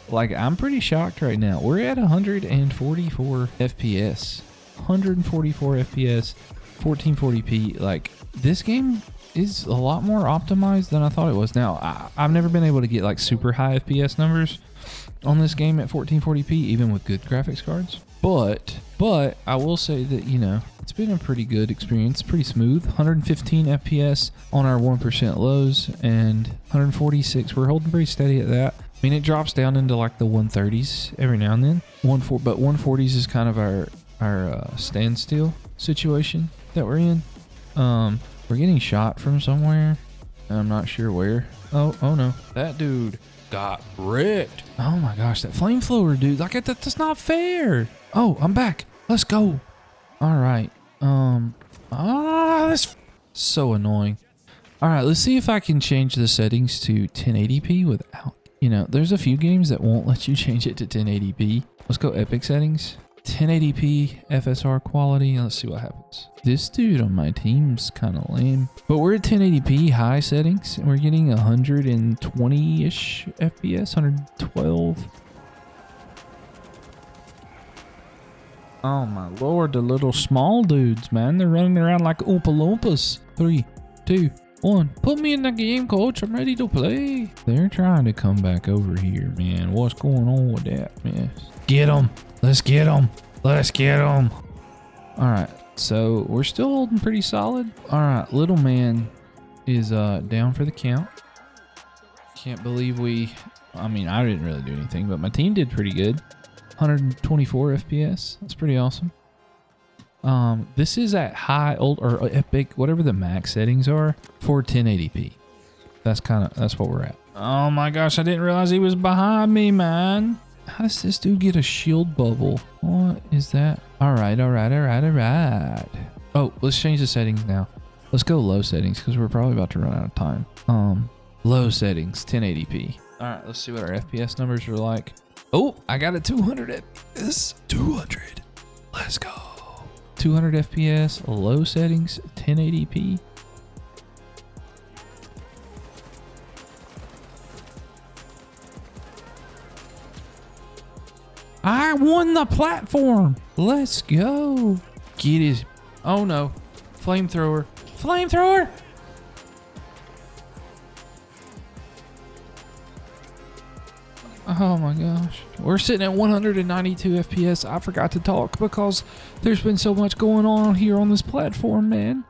like, I'm pretty shocked right now. We're at 144 FPS. 144 FPS, 1440p. Like, this game is a lot more optimized than I thought it was. Now, I've never been able to get like super high FPS numbers on this game at 1440p, even with good graphics cards. But I will say that, you know, it's been a pretty good experience, pretty smooth. 115 FPS on our 1% lows, and 146. We're holding pretty steady at that. I mean, it drops down into like the 130s every now and then. But 140s is kind of our standstill situation that we're in. We're getting shot from somewhere. I'm not sure where. Oh no, that dude got wrecked. Oh my gosh, that flamethrower dude. Like, that's not fair. Oh, I'm back. Let's go. All right. That's so annoying. All right, let's see if I can change the settings to 1080p without, you know, there's a few games that won't let you change it to 1080p. Let's go epic settings, 1080p FSR quality, and let's see what happens. This dude on my team's kind of lame, but we're at 1080p high settings, and we're getting 120-ish FPS, 112. Oh my lord, the little small dudes, man. They're running around like Oompa Loompas. 3, 2, 1. Put me in the game, coach. I'm ready to play. They're trying to come back over here, man. What's going on with that mess? Get them. Let's get them. Let's get them. All right, so we're still holding pretty solid. All right, little man is down for the count. Can't believe I mean, I didn't really do anything, but my team did pretty good. 124 FPS. That's pretty awesome. This is at high, old, or epic, whatever the max settings are for 1080p. That's what we're at. Oh my gosh, I didn't realize he was behind me, man. How does this dude get a shield bubble? What is that? All right. Oh, let's change the settings now. Let's go low settings because we're probably about to run out of time. Low settings, 1080p. All right, let's see what our FPS numbers are like. Oh, I got a 200 FPS. 200. Let's go. 200 FPS, low settings, 1080p. I won the platform. Let's go. Get his. Oh no. Flamethrower. Flamethrower. Oh my gosh. We're sitting at 192 FPS. I forgot to talk because there's been so much going on here on this platform, man.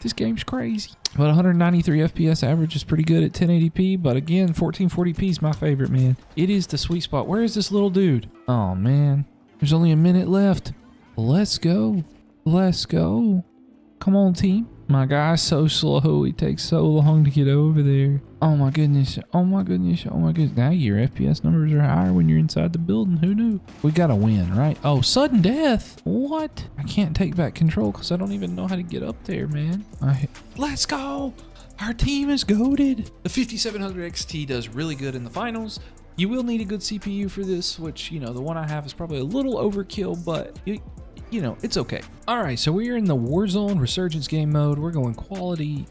This game's crazy. But 193 FPS average is pretty good at 1080p. But again, 1440p is my favorite, man. It is the sweet spot. Where is this little dude? Oh, man. There's only a minute left. Let's go. Let's go. Come on, team. My guy's so slow. He takes so long to get over there. Oh, my goodness. Oh, my goodness. Oh, my goodness. Now your FPS numbers are higher when you're inside the building. Who knew? We got to win, right? Oh, sudden death. What? I can't take back control because I don't even know how to get up there, man. Let's go. Our team is goated. The 5700 XT does really good in the finals. You will need a good CPU for this, which, you know, the one I have is probably a little overkill, but you know, it's okay. All right, so we are in the Warzone Resurgence game mode. We're going quality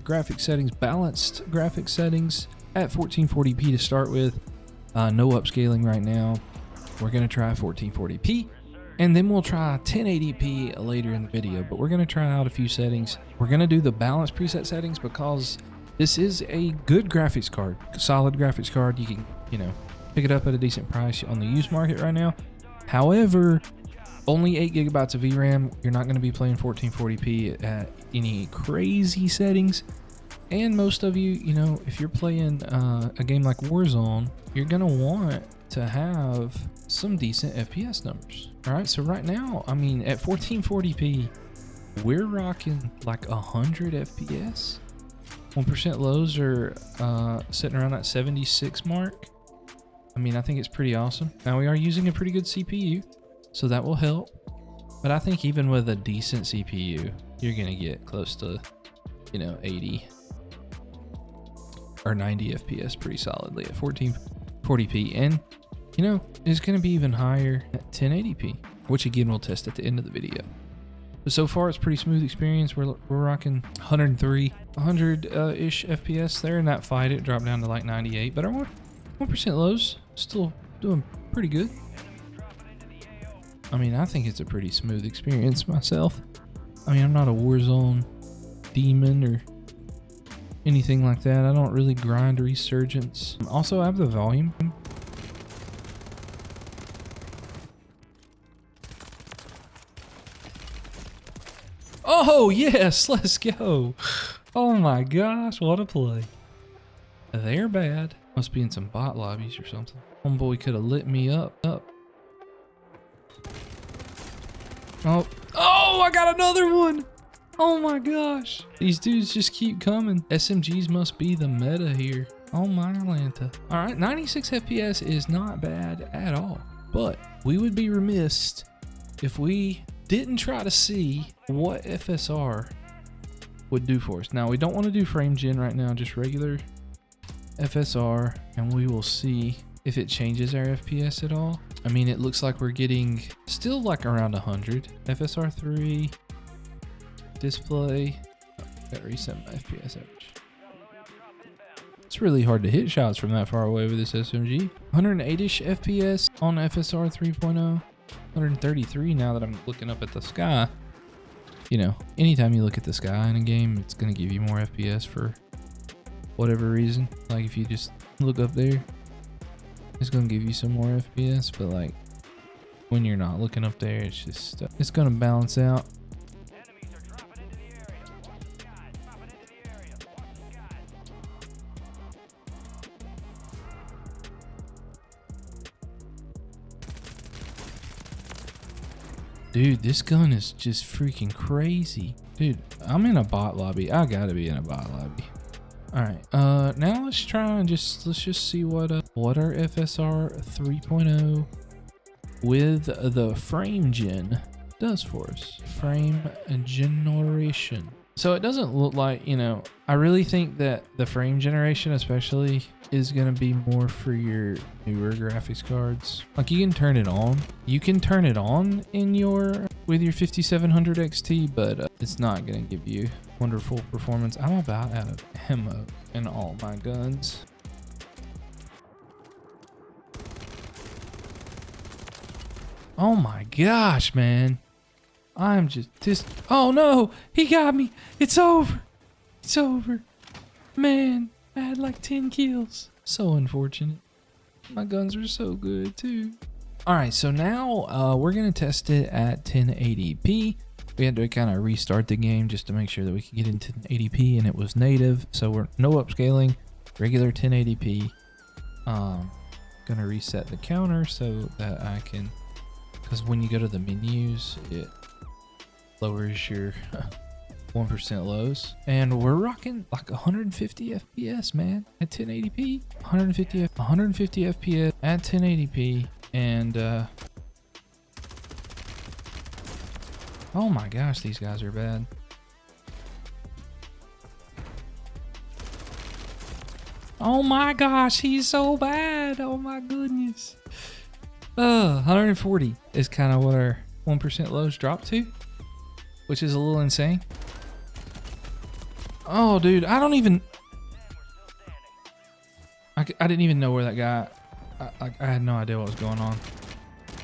graphic settings, balanced graphic settings at 1440p to start with. No upscaling right now. We're gonna try 1440p, and then we'll try 1080p later in the video, but we're gonna try out a few settings. We're gonna do the balanced preset settings because this is a good graphics card, solid graphics card. You can, you know, pick it up at a decent price on the used market right now. However, only 8 gigabytes of VRAM. You're not going to be playing 1440p at any crazy settings. And most of you, you know, if you're playing a game like Warzone, you're going to want to have some decent FPS numbers. All right, so right now, I mean, at 1440p, we're rocking like 100 FPS. 1% lows are sitting around that 76 mark. I mean, I think it's pretty awesome. Now, we are using a pretty good CPU, so that will help. But I think even with a decent CPU, you're going to get close to, you know, 80 or 90 FPS pretty solidly at 1440p. And, you know, it's going to be even higher at 1080p, which again, we'll test at the end of the video. But so far, it's pretty smooth experience. We're rocking 100-ish FPS there. In that fight, it dropped down to like 98. But our 1% lows still doing pretty good. I mean, I think it's a pretty smooth experience myself. I mean, I'm not a Warzone demon or anything like that. I don't really grind Resurgence. Also, I have the volume. Oh, yes, let's go. Oh my gosh, what a play. They're bad. Must be in some bot lobbies or something. Homeboy could have lit me up. Oh, I got another one. Oh my gosh. These dudes just keep coming. SMGs must be the meta here. Oh my Atlanta. All right, 96 FPS is not bad at all. But we would be remiss if we didn't try to see what FSR would do for us. Now, we don't want to do frame gen right now, just regular FSR, and we will see if it changes our FPS at all. I mean, it looks like we're getting still like around 100. FSR 3, display, gotta reset my FPS average. It's really hard to hit shots from that far away with this SMG. 108-ish FPS on FSR 3.0, 133 now that I'm looking up at the sky. You know, anytime you look at the sky in a game, it's gonna give you more FPS for whatever reason. Like if you just look up there, it's gonna give you some more FPS, but like when you're not looking up there, it's just it's gonna balance out. Dude, this gun is just freaking crazy. Dude, I'm in a bot lobby. I gotta be in a bot lobby. All right, now let's try and let's just see what our FSR 3.0 with the frame gen does for us. Frame generation. So it doesn't look like, you know, I really think that the frame generation especially is going to be more for your newer graphics cards. Like you can turn it on. You can turn it on in your with your 5700 XT, but it's not going to give you wonderful performance. I'm about out of ammo in all my guns. Oh my gosh, man. I'm just, oh no, he got me. It's over. It's over. Man, I had like 10 kills. So unfortunate. My guns were so good too. All right, so now we're gonna test it at 1080p. We had to kind of restart the game just to make sure that we could get into 1080p, and it was native. So we're no upscaling, regular 1080p. Gonna reset the counter so that I can, because when you go to the menus, it lowers your 1% lows, and we're rocking like 150 FPS, man, at 1080p. 150 FPS at 1080p, and oh my gosh, these guys are bad. Oh my gosh, he's so bad. Oh my goodness. 140 is kind of what our 1% lows drop to, which is a little insane. Oh, dude, I don't even... I didn't even know where that guy... I had no idea what was going on.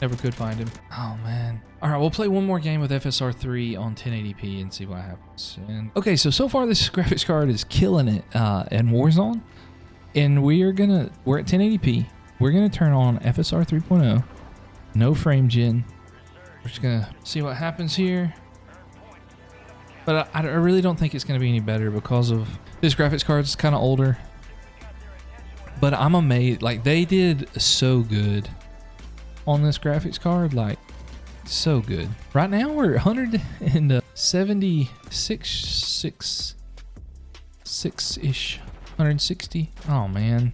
Never could find him. Oh, man. All right, we'll play one more game with FSR3 on 1080p and see what happens. And okay, so far this graphics card is killing it in Warzone. And we're at 1080p. We're going to turn on FSR 3.0. No frame gen. We're just going to see what happens here. But I really don't think it's going to be any better because of this graphics card. It's kind of older. But I'm amazed. Like, they did so good on this graphics card. Like, so good. Right now, we're 176-ish. 160. Oh, man.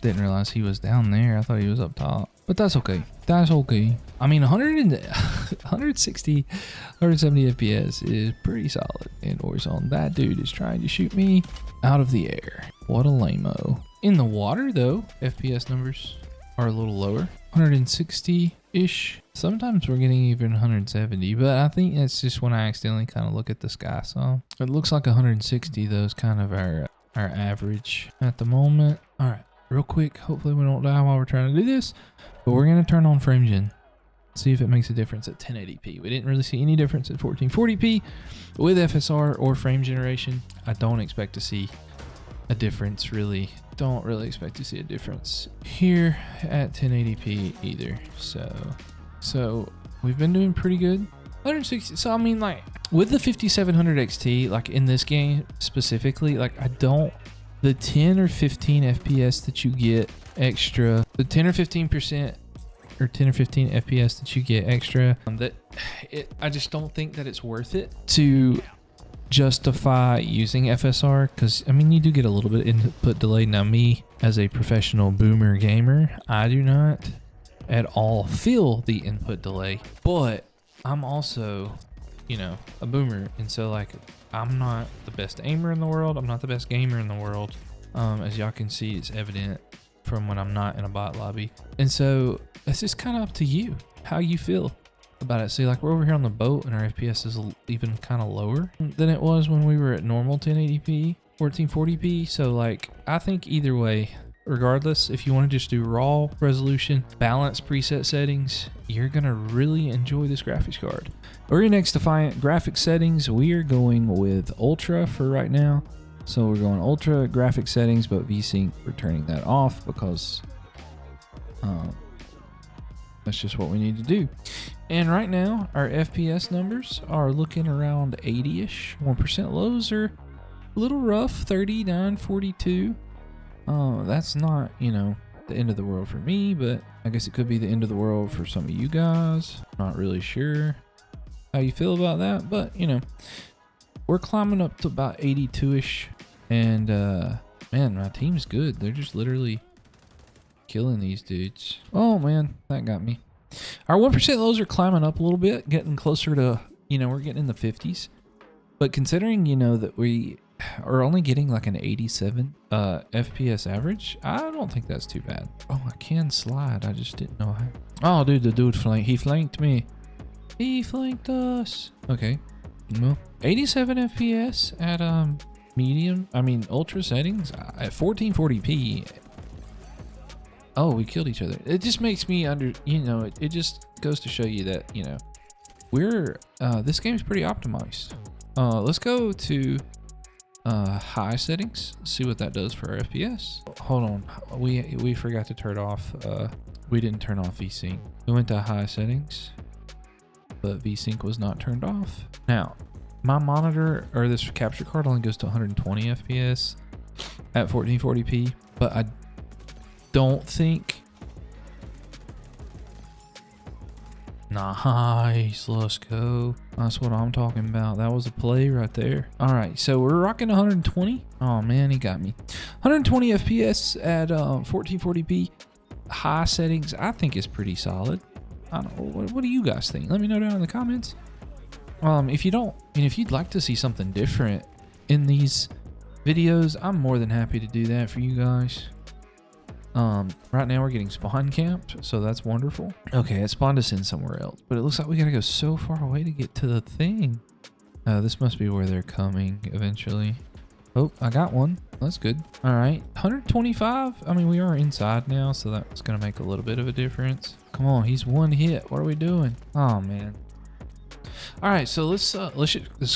Didn't realize he was down there. I thought he was up top. But that's okay. That's okay. I mean, 160, 170 FPS is pretty solid in Warzone. That dude is trying to shoot me out of the air. What a lame-o. In the water, though, FPS numbers are a little lower. 160-ish. Sometimes we're getting even 170, but I think that's just when I accidentally kind of look at the sky. So it looks like 160, though, is kind of our average at the moment. All right. Real quick, hopefully we don't die while we're trying to do this, but we're going to turn on frame gen, see if it makes a difference at 1080p. We didn't really see any difference at 1440p with FSR or frame generation. I don't expect to see a difference, really. Don't really expect to see a difference here at 1080p either. So we've been doing pretty good. 160, so I mean, like, with the 5700 XT, like in this game specifically, like the 10 or 15 FPS that you get extra, the 10 or 15% or 10 or 15 FPS that you get extra, I just don't think that it's worth it to justify using FSR, because I mean, you do get a little bit of input delay. Now, me as a professional boomer gamer, I do not at all feel the input delay, but I'm also, you know, a boomer, and so like, I'm not the best aimer in the world. I'm not the best gamer in the world. As y'all can see, it's evident from when I'm not in a bot lobby. And so it's just kind of up to you, how you feel about it. See, like, we're over here on the boat and our FPS is even kind of lower than it was when we were at normal 1080p, 1440p. So like, I think either way, regardless, if you want to just do raw resolution, balance preset settings, you're going to really enjoy this graphics card. We're in Xdefiant graphics settings. We are going with Ultra for right now. So we're going Ultra graphics settings, but VSync, we're turning that off because that's just what we need to do. And right now, our FPS numbers are looking around 80-ish. 1% lows are a little rough, 39, 42. That's not, you know, the end of the world for me, but I guess it could be the end of the world for some of you guys. Not really sure how you feel about that, but you know, we're climbing up to about 82-ish, and man, my team's good. They're just literally killing these dudes. Oh man, that got me. Our 1% lows are climbing up a little bit, getting closer to, you know, we're getting in the 50s. But considering, you know, that we are only getting like an 87 FPS average, I don't think that's too bad. Oh, I can slide. I just didn't know how. Oh, dude, the dude he flanked me. He flanked us. Okay. Well, 87 FPS at ultra settings at 1440p. Oh, we killed each other. It just makes me it just goes to show you that, you know, this game's pretty optimized. Let's go to high settings, see what that does for our FPS. Hold on, we forgot to turn off, we didn't turn off VSync. We went to high settings, but VSync was not turned off. Now, my monitor, or this capture card, only goes to 120 FPS at 1440p, but I don't think... Nice, let's go. That's what I'm talking about. That was a play right there. All right, so we're rocking 120. Oh man, he got me. 120 FPS at 1440p. High settings, I think is pretty solid. I don't know. What do you guys think? Let me know down in the comments. If you don't, and if you'd like to see something different in these videos, I'm more than happy to do that for you guys. Right now we're getting spawn camped, so that's wonderful. Okay, it spawned us in somewhere else, but it looks like we gotta go so far away to get to the thing. This must be where they're coming eventually. Oh, I got one. That's good. All right, 125. I mean, we are inside now, so that's gonna make a little bit of a difference. Come on, he's one hit. What are we doing? Oh man. All right, so let's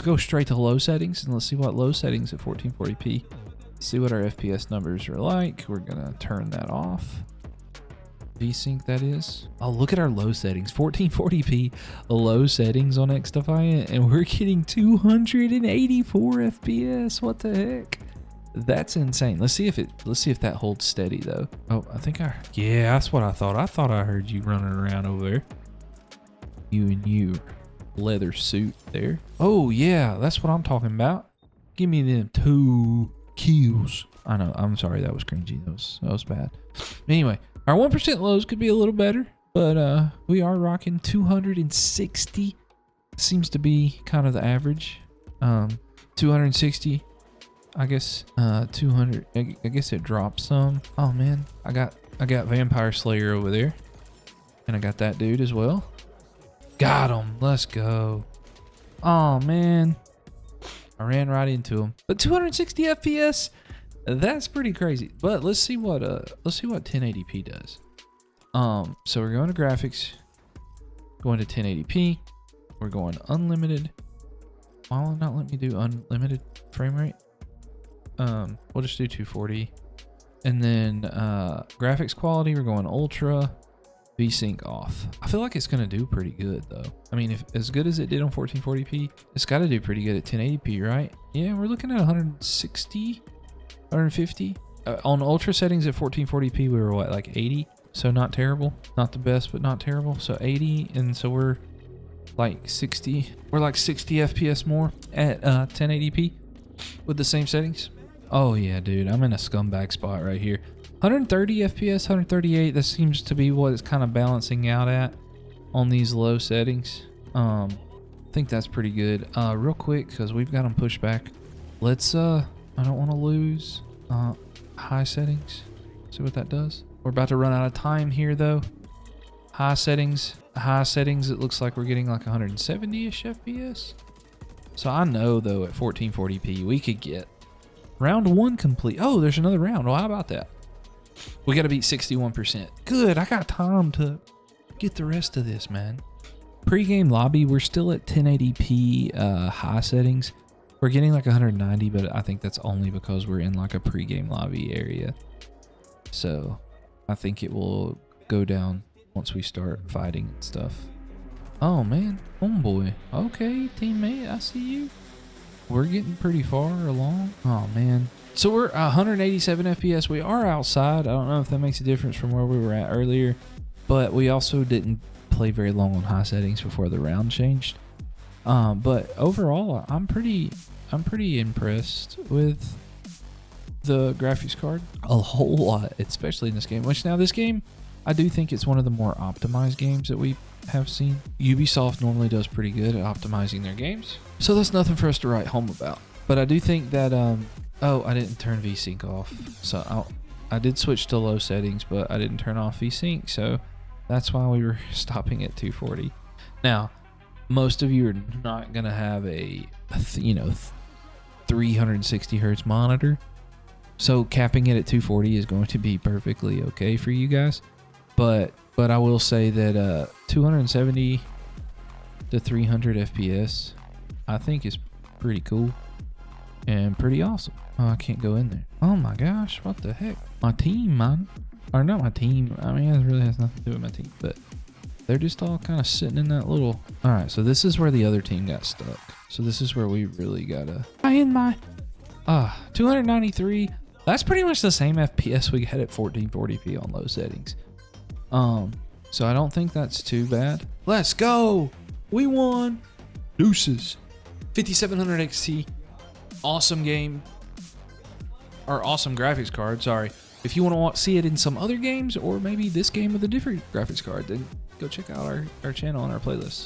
go straight to low settings, and let's see what low settings at 1440p. See what our FPS numbers are like. We're gonna turn that off. VSync, that is. Oh, look at our low settings. 1440p low settings on Xdefiant, and we're getting 284 FPS. What the heck? That's insane. Let's see if that holds steady though. Oh, yeah, that's what I thought. I thought I heard you running around over there. You and you leather suit there. Oh yeah, that's what I'm talking about. Give me them 2 kills. I know, I'm sorry, that was cringy. That was bad. Anyway, our 1% lows could be a little better, but we are rocking 260. Seems to be kind of the average. 260, I guess. 200. I guess it dropped some. Oh man, I got Vampire Slayer over there, and I got that dude as well. Got him. Let's go. Oh man, I ran right into him. But 260 FPS, that's pretty crazy. But let's see what 1080p does. So we're going to graphics, going to 1080p. We're going unlimited. Why will it not let me do unlimited frame rate? We'll just do 240. And then graphics quality, we're going ultra. VSync off. I feel like it's gonna do pretty good though. I mean, if as good as it did on 1440p, it's got to do pretty good at 1080p, right? Yeah, we're looking at 160, 150. On ultra settings at 1440p, we were what, like 80? So not terrible. Not the best, but not terrible. So 80, and so we're like 60. We're like 60 FPS more at 1080p with the same settings. Oh yeah, dude, I'm in a scumbag spot right here. 130 FPS, 138, that seems to be what it's kind of balancing out at on these low settings. I think that's pretty good. Real quick, because we've got them pushed back. Let's, I don't want to lose high settings. See what that does. We're about to run out of time here though. High settings, it looks like we're getting like 170-ish FPS. So I know though at 1440p, we could get round 1 complete. Oh, there's another round. Well, how about that? We got to beat 61%. Good, I got time to get the rest of this, man. Pre-game lobby, we're still at 1080p high settings. We're getting like 190, but I think that's only because we're in like a pre-game lobby area. So I think it will go down once we start fighting and stuff. Oh man, homeboy. Okay, teammate, I see you. We're getting pretty far along. Oh man. So we're 187 FPS. We are outside. I don't know if that makes a difference from where we were at earlier, but we also didn't play very long on high settings before the round changed. But overall, I'm pretty impressed with the graphics card. A whole lot, especially in this game. Which now this game, I do think it's one of the more optimized games that we have seen. Ubisoft normally does pretty good at optimizing their games, so that's nothing for us to write home about. But I do think that, oh, I didn't turn VSync off, so I did switch to low settings, but I didn't turn off VSync, so that's why we were stopping at 240. Now, most of you are not going to have a 360 hertz monitor, so capping it at 240 is going to be perfectly okay for you guys. But I will say that 270 to 300 FPS, I think is pretty cool and pretty awesome. Oh, I can't go in there. Oh my gosh, what the heck? My team, man. Or not my team. I mean, it really has nothing to do with my team, but they're just all kind of sitting in that little... All right, so this is where the other team got stuck. So this is where we really gotta... 293. That's pretty much the same FPS we got at 1440p on low settings. So I don't think that's too bad. Let's go. We won. Deuces. 5700 XT. Awesome game. Or awesome graphics card, sorry. If you want to see it in some other games, or maybe this game with a different graphics card, then go check out our channel and our playlist.